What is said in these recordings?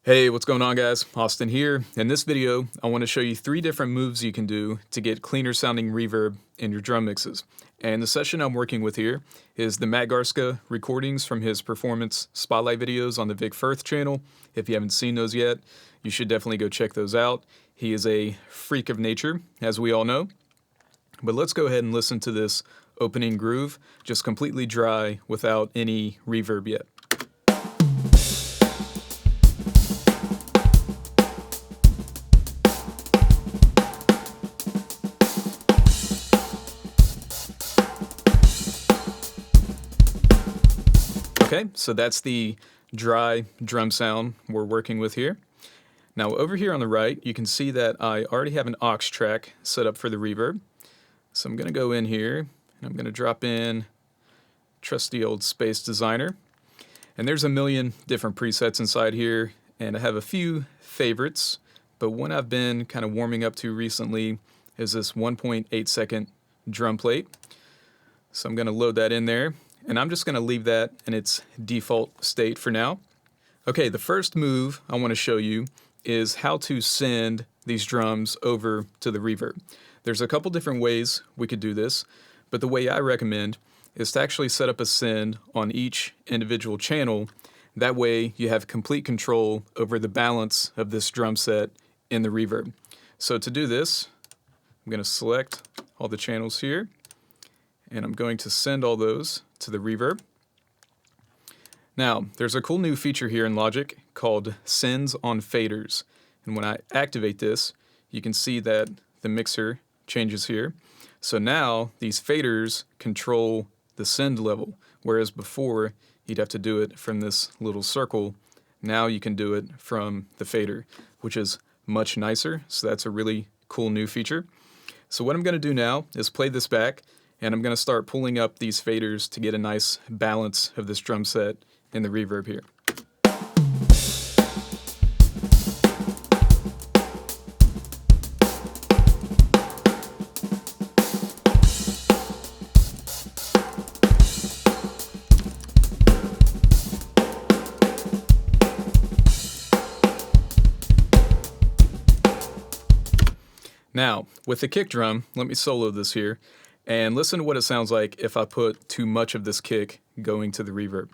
Hey, what's going on guys? Austin here. In this video, I want to show you 3 different moves you can do to get cleaner sounding reverb in your drum mixes. And the session I'm working with here is the Matt Garska recordings from his performance spotlight videos on the Vic Firth channel. If you haven't seen those yet, you should definitely go check those out. He is a freak of nature, as we all know. But let's go ahead and listen to this opening groove, just completely dry without any reverb yet. Okay, so that's the dry drum sound we're working with here. Now over here on the right, you can see that I already have an Aux Track set up for the reverb. So I'm going to go in here, and I'm going to drop in trusty old Space Designer. And there's a million different presets inside here, and I have a few favorites, but one I've been kind of warming up to recently is this 1.8 second drum plate. So I'm going to load that in there. And I'm just going to leave that in its default state for now. Okay, the first move I want to show you is how to send these drums over to the reverb. There's a couple different ways we could do this, but the way I recommend is to actually set up a send on each individual channel. That way you have complete control over the balance of this drum set in the reverb. So to do this, I'm going to select all the channels here, and I'm going to send all those to the reverb. Now, there's a cool new feature here in Logic called Sends on Faders. And when I activate this, you can see that the mixer changes here. So now these faders control the send level, whereas before you'd have to do it from this little circle. Now you can do it from the fader, which is much nicer. So that's a really cool new feature. So what I'm going to do now is play this back, and I'm going to start pulling up these faders to get a nice balance of this drum set in the reverb here. Now, with the kick drum, let me solo this here. And listen to what it sounds like if I put too much of this kick going to the reverb.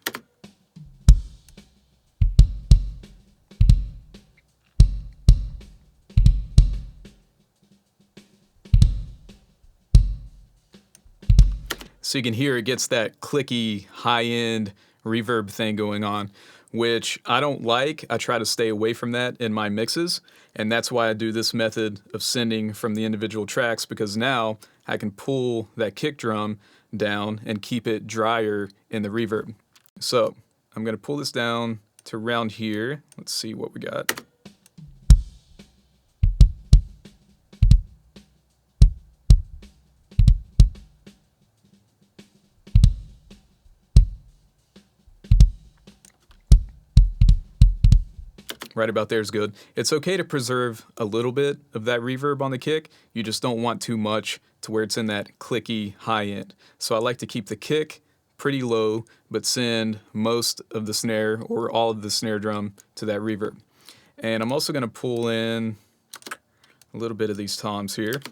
So you can hear it gets that clicky, high-end reverb thing going on, which I don't like. I try to stay away from that in my mixes, and that's why I do this method of sending from the individual tracks, because now I can pull that kick drum down and keep it drier in the reverb. So I'm going to pull this down to around here. Let's see what we got. Right about there is good. It's okay to preserve a little bit of that reverb on the kick. You just don't want too much to where it's in that clicky high end. So I like to keep the kick pretty low, but send most of the snare or all of the snare drum to that reverb. And I'm also going to pull in a little bit of these toms here.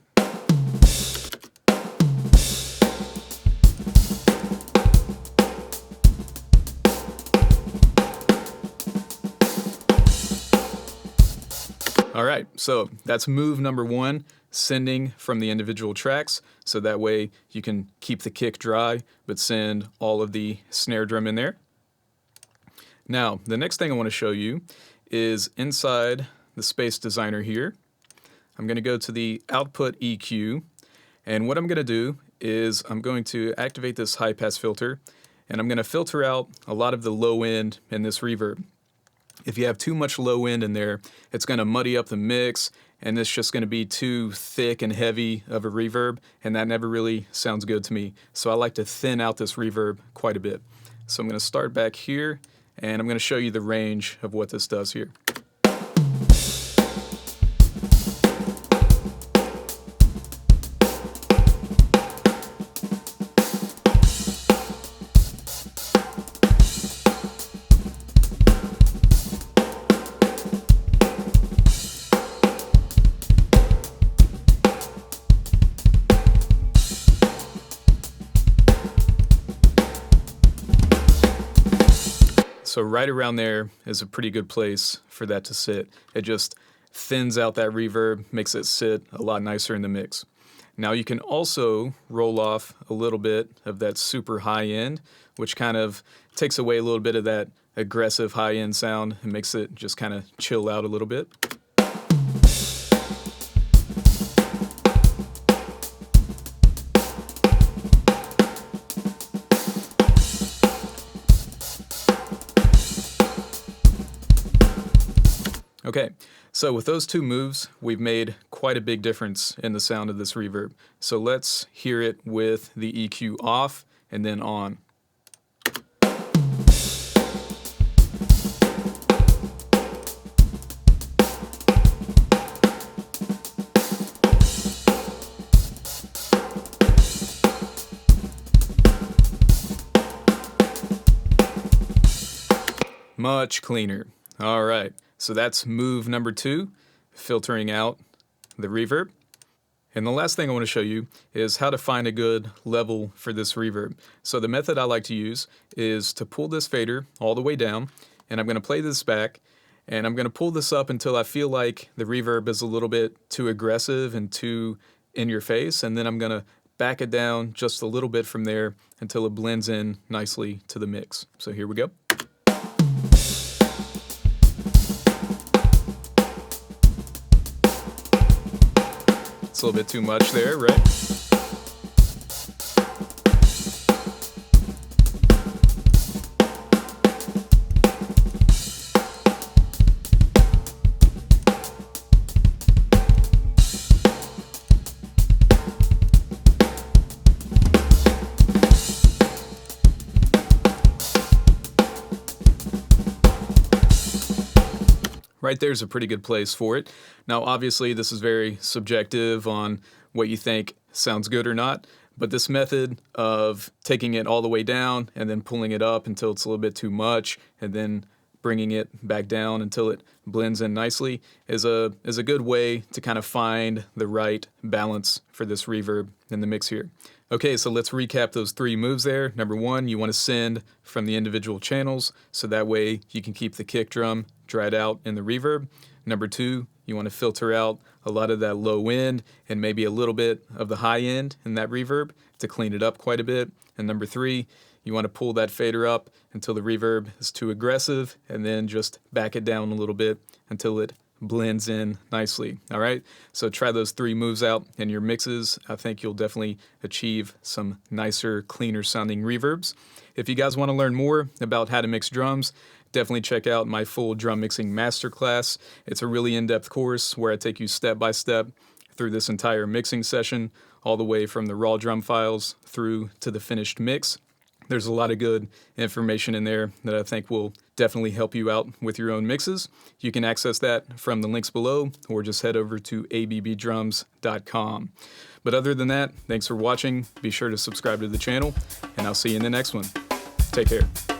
All right, so that's move number 1, sending from the individual tracks, so that way you can keep the kick dry, but send all of the snare drum in there. Now, the next thing I want to show you is inside the Space Designer here. I'm going to go to the Output EQ, and what I'm going to do is I'm going to activate this high-pass filter, and I'm going to filter out a lot of the low end in this reverb. If you have too much low end in there, it's going to muddy up the mix, and it's just going to be too thick and heavy of a reverb, and that never really sounds good to me. So I like to thin out this reverb quite a bit. So I'm going to start back here, and I'm going to show you the range of what this does here. So right around there is a pretty good place for that to sit. It just thins out that reverb, makes it sit a lot nicer in the mix. Now you can also roll off a little bit of that super high end, which kind of takes away a little bit of that aggressive high end sound and makes it just kind of chill out a little bit. Okay, so with those two moves, we've made quite a big difference in the sound of this reverb. So let's hear it with the EQ off and then on. Much cleaner. All right. So that's move number 2, filtering out the reverb. And the last thing I want to show you is how to find a good level for this reverb. So the method I like to use is to pull this fader all the way down, and I'm going to play this back, and I'm going to pull this up until I feel like the reverb is a little bit too aggressive and too in your face, and then I'm going to back it down just a little bit from there until it blends in nicely to the mix. So here we go. It's a little bit too much there, right? Right there's a pretty good place for it. Now, obviously, this is very subjective on what you think sounds good or not, but this method of taking it all the way down and then pulling it up until it's a little bit too much and then bringing it back down until it blends in nicely is a good way to kind of find the right balance for this reverb in the mix here. Okay, so let's recap those 3 moves there. Number 1, you want to send from the individual channels, so that way you can keep the kick drum dried out in the reverb. Number 2, you want to filter out a lot of that low end and maybe a little bit of the high end in that reverb to clean it up quite a bit. And number 3, you want to pull that fader up until the reverb is too aggressive and then just back it down a little bit until it blends in nicely. All right, so try those 3 moves out in your mixes. I think you'll definitely achieve some nicer, cleaner sounding reverbs. If you guys want to learn more about how to mix drums, definitely check out my full drum mixing masterclass. It's a really in-depth course where I take you step by step through this entire mixing session, all the way from the raw drum files through to the finished mix. There's a lot of good information in there that I think will definitely help you out with your own mixes. You can access that from the links below or just head over to abbdrums.com. But other than that, thanks for watching. Be sure to subscribe to the channel, and I'll see you in the next one. Take care.